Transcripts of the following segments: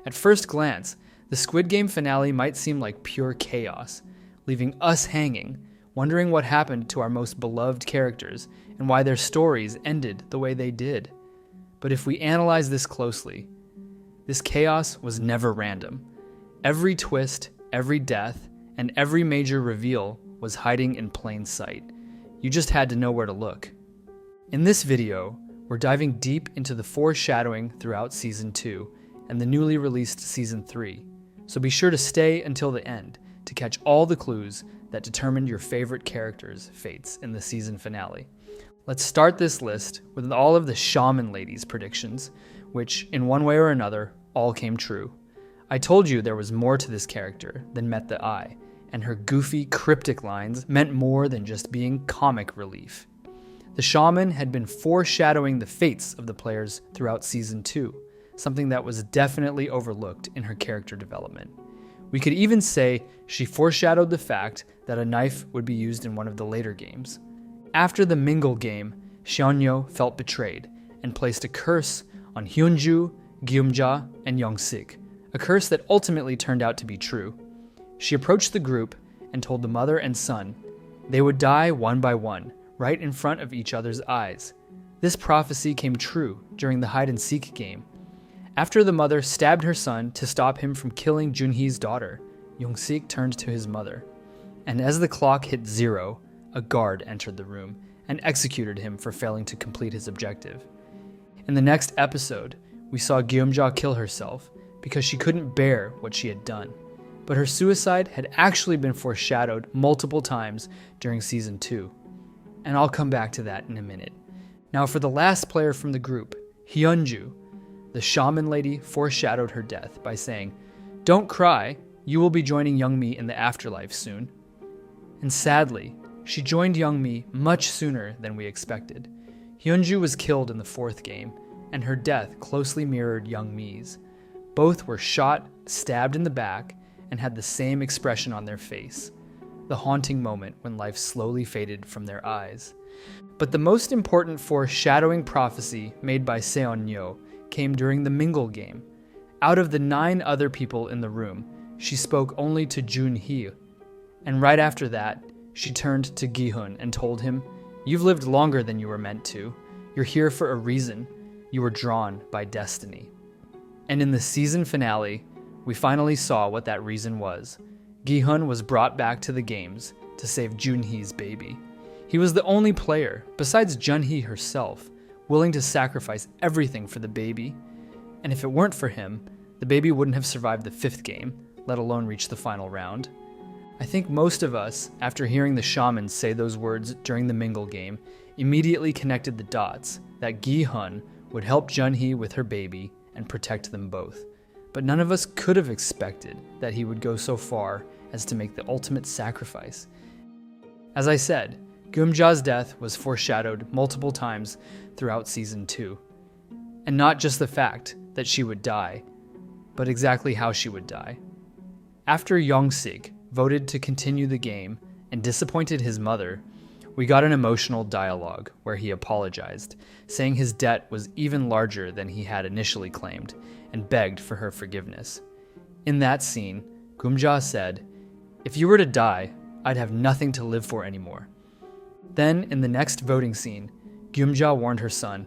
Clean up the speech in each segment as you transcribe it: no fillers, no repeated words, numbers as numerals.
At first glance, the Squid Game finale might seem like pure chaos, leaving us hanging, wondering what happened to our most beloved characters and why their stories ended the way they did. But if we analyze this closely, this chaos was never random. Every twist, every death, and every major reveal was hiding in plain sight. You just had to know where to look. In this video, we're diving deep into the foreshadowing throughout Season 2 and the newly released Season 3, so be sure to stay until the end to catch all the clues that determined your favorite characters' fates in the season finale. Let's start this list with all of the shaman ladies' predictions, which, in one way or another, all came true. I told you there was more to this character than met the eye, and her goofy, cryptic lines meant more than just being comic relief. The shaman had been foreshadowing the fates of the players throughout Season 2, something that was definitely overlooked in her character development. We could even say she foreshadowed the fact that a knife would be used in one of the later games. After the Mingle game, Seon-nyeo felt betrayed and placed a curse on Hyunju, Gi-hun, and Young-sik, a curse that ultimately turned out to be true. She approached the group and told the mother and son they would die one by one, right in front of each other's eyes. This prophecy came true during the hide-and-seek game. After the mother stabbed her son to stop him from killing Jun-hee's daughter, Young-sik turned to his mother. And as the clock hit 0, a guard entered the room and executed him for failing to complete his objective. In the next episode, we saw Gi-hun kill herself because she couldn't bear what she had done. But her suicide had actually been foreshadowed multiple times during Season 2. And I'll come back to that in a minute. Now for the last player from the group, Hyunju, the shaman lady foreshadowed her death by saying, "Don't cry, you will be joining Young-mi in the afterlife soon." And sadly, she joined Young-mi much sooner than we expected. Hyunju was killed in the 4th game, and her death closely mirrored Young-mi's. Both were shot, stabbed in the back, and had the same expression on their face, the haunting moment when life slowly faded from their eyes. But the most important foreshadowing prophecy made by Seon-nyeo came during the Mingle game. Out of the 9 other people in the room, she spoke only to Jun-hee, and right after that, she turned to Gi-hun and told him, "You've lived longer than you were meant to. You're here for a reason. You were drawn by destiny." And in the season finale, we finally saw what that reason was. Gi-hun was brought back to the games to save Jun-hee's baby. He was the only player, besides Jun-hee herself, willing to sacrifice everything for the baby. And if it weren't for him, the baby wouldn't have survived the 5th game, let alone reach the final round. I think most of us, after hearing the shaman say those words during the Mingle game, immediately connected the dots that Gi-hun would help Jun-hee with her baby and protect them both. But none of us could have expected that he would go so far as to make the ultimate sacrifice. As I said, Gi-hun's death was foreshadowed multiple times throughout Season 2. And not just the fact that she would die, but exactly how she would die. After Young-sik voted to continue the game and disappointed his mother, we got an emotional dialogue where he apologized, saying his debt was even larger than he had initially claimed, and begged for her forgiveness. In that scene, Gi-hun said, "If you were to die, I'd have nothing to live for anymore." Then, in the next voting scene, Gi-hun warned her son,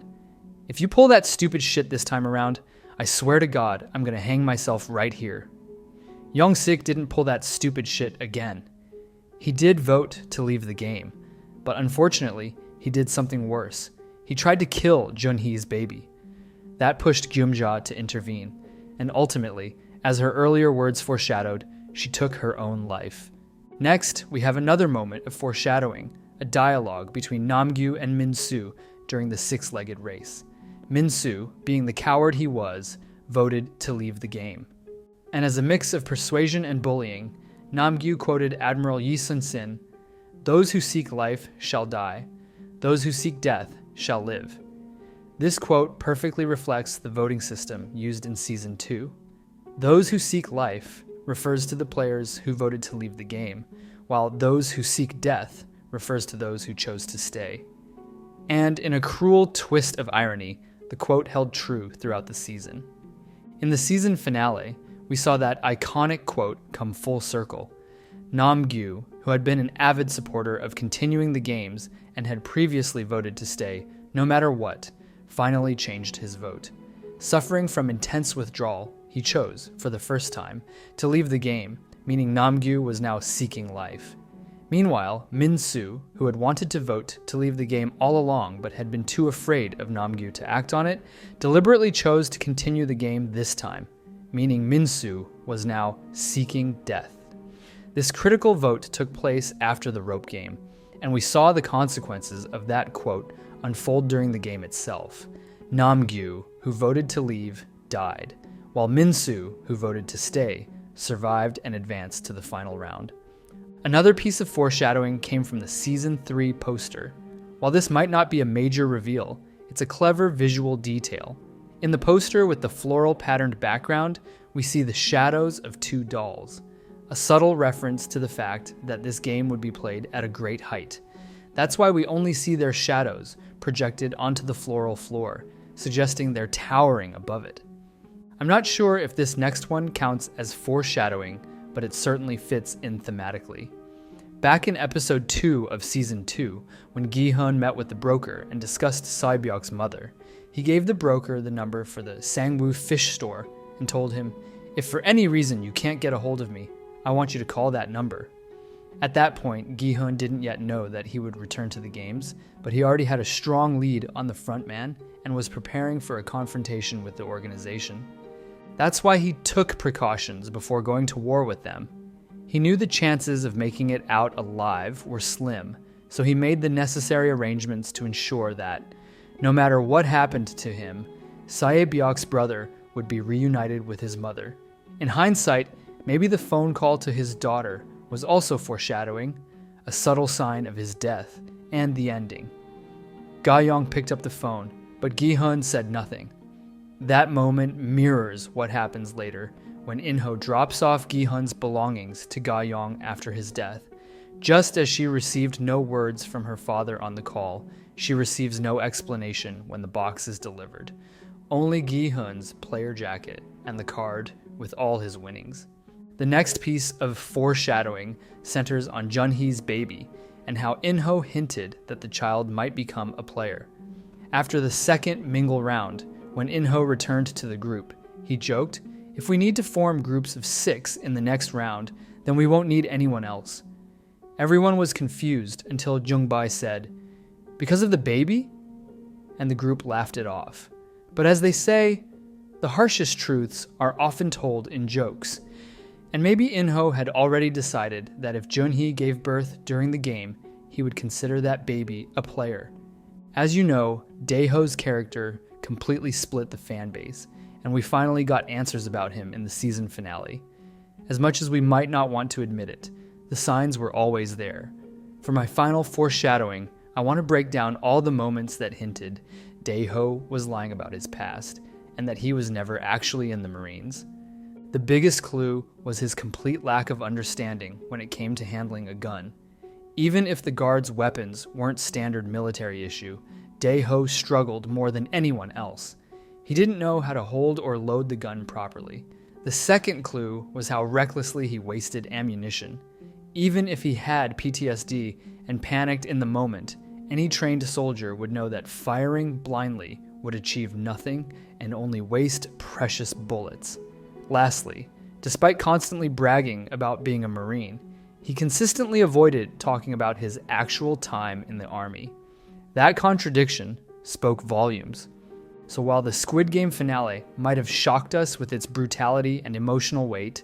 "If you pull that stupid shit this time around, I swear to God, I'm gonna hang myself right here." Young-sik didn't pull that stupid shit again. He did vote to leave the game, but unfortunately, he did something worse. He tried to kill Jun-hee's baby. That pushed Gi-hun to intervene, and ultimately, as her earlier words foreshadowed, she took her own life. Next, we have another moment of foreshadowing, a dialogue between Namgyu and Min-soo during the 6-legged race. Min-soo, being the coward he was, voted to leave the game. And as a mix of persuasion and bullying, Namgyu quoted Admiral Yi Sun-sin, "Those who seek life shall die. Those who seek death shall live." This quote perfectly reflects the voting system used in Season 2. Those who seek life refers to the players who voted to leave the game, while those who seek death refers to those who chose to stay. And in a cruel twist of irony, the quote held true throughout the season. In the season finale, we saw that iconic quote come full circle. Nam-gyu, who had been an avid supporter of continuing the games and had previously voted to stay no matter what, finally changed his vote. Suffering from intense withdrawal, he chose, for the first time, to leave the game, meaning Nam-gyu was now seeking life. Meanwhile, Min-soo, who had wanted to vote to leave the game all along but had been too afraid of Nam-gyu to act on it, deliberately chose to continue the game this time, meaning Min-soo was now seeking death. This critical vote took place after the rope game, and we saw the consequences of that quote unfold during the game itself. Nam-gyu, who voted to leave, died, while Min-soo, who voted to stay, survived and advanced to the final round. Another piece of foreshadowing came from the Season 3 poster. While this might not be a major reveal, it's a clever visual detail. In the poster with the floral patterned background, we see the shadows of two dolls, a subtle reference to the fact that this game would be played at a great height. That's why we only see their shadows projected onto the floral floor, suggesting they're towering above it. I'm not sure if this next one counts as foreshadowing, but it certainly fits in thematically. Back in episode 2 of season 2, when Gi-hun met with the broker and discussed Sae-byok's mother, he gave the broker the number for the Sangwoo fish store and told him, "If for any reason you can't get a hold of me, I want you to call that number." At that point, Gi-hun didn't yet know that he would return to the games, but he already had a strong lead on the front man and was preparing for a confrontation with the organization. That's why he took precautions before going to war with them. He knew the chances of making it out alive were slim, so he made the necessary arrangements to ensure that, no matter what happened to him, Sae-byok's brother would be reunited with his mother. In hindsight, maybe the phone call to his daughter was also foreshadowing, a subtle sign of his death and the ending. Ga-young picked up the phone, but Gi-hun said nothing. That moment mirrors what happens later when In-ho drops off Gi-hun's belongings to Ga-young after his death. Just as she received no words from her father on the call, she receives no explanation when the box is delivered. Only Gi-hun's player jacket and the card with all his winnings. The next piece of foreshadowing centers on Jun-hee's baby and how In-ho hinted that the child might become a player. After the second mingle round, when In-ho returned to the group, he joked, "If we need to form groups of 6 in the next round, then we won't need anyone else." Everyone was confused until Jung-bae said, "Because of the baby?" And the group laughed it off. But as they say, the harshest truths are often told in jokes. And maybe In-ho had already decided that if Jun-hee gave birth during the game, he would consider that baby a player. As you know, Dae-ho's character completely split the fan base, and we finally got answers about him in the season finale. As much as we might not want to admit it, the signs were always there. For my final foreshadowing, I want to break down all the moments that hinted Dae-ho was lying about his past, and that he was never actually in the Marines. The biggest clue was his complete lack of understanding when it came to handling a gun. Even if the guard's weapons weren't standard military issue, Dae-ho struggled more than anyone else. He didn't know how to hold or load the gun properly. The second clue was how recklessly he wasted ammunition. Even if he had PTSD and panicked in the moment, any trained soldier would know that firing blindly would achieve nothing and only waste precious bullets. Lastly, despite constantly bragging about being a Marine, he consistently avoided talking about his actual time in the army. That contradiction spoke volumes. So while the Squid Game finale might have shocked us with its brutality and emotional weight,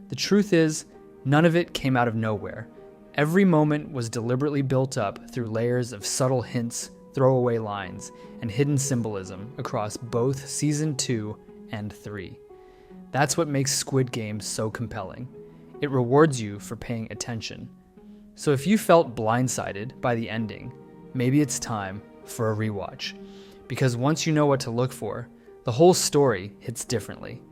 the truth is, none of it came out of nowhere. Every moment was deliberately built up through layers of subtle hints, throwaway lines, and hidden symbolism across both Season 2 and 3. That's what makes Squid Game so compelling. It rewards you for paying attention. So if you felt blindsided by the ending, maybe it's time for a rewatch. Because once you know what to look for, the whole story hits differently.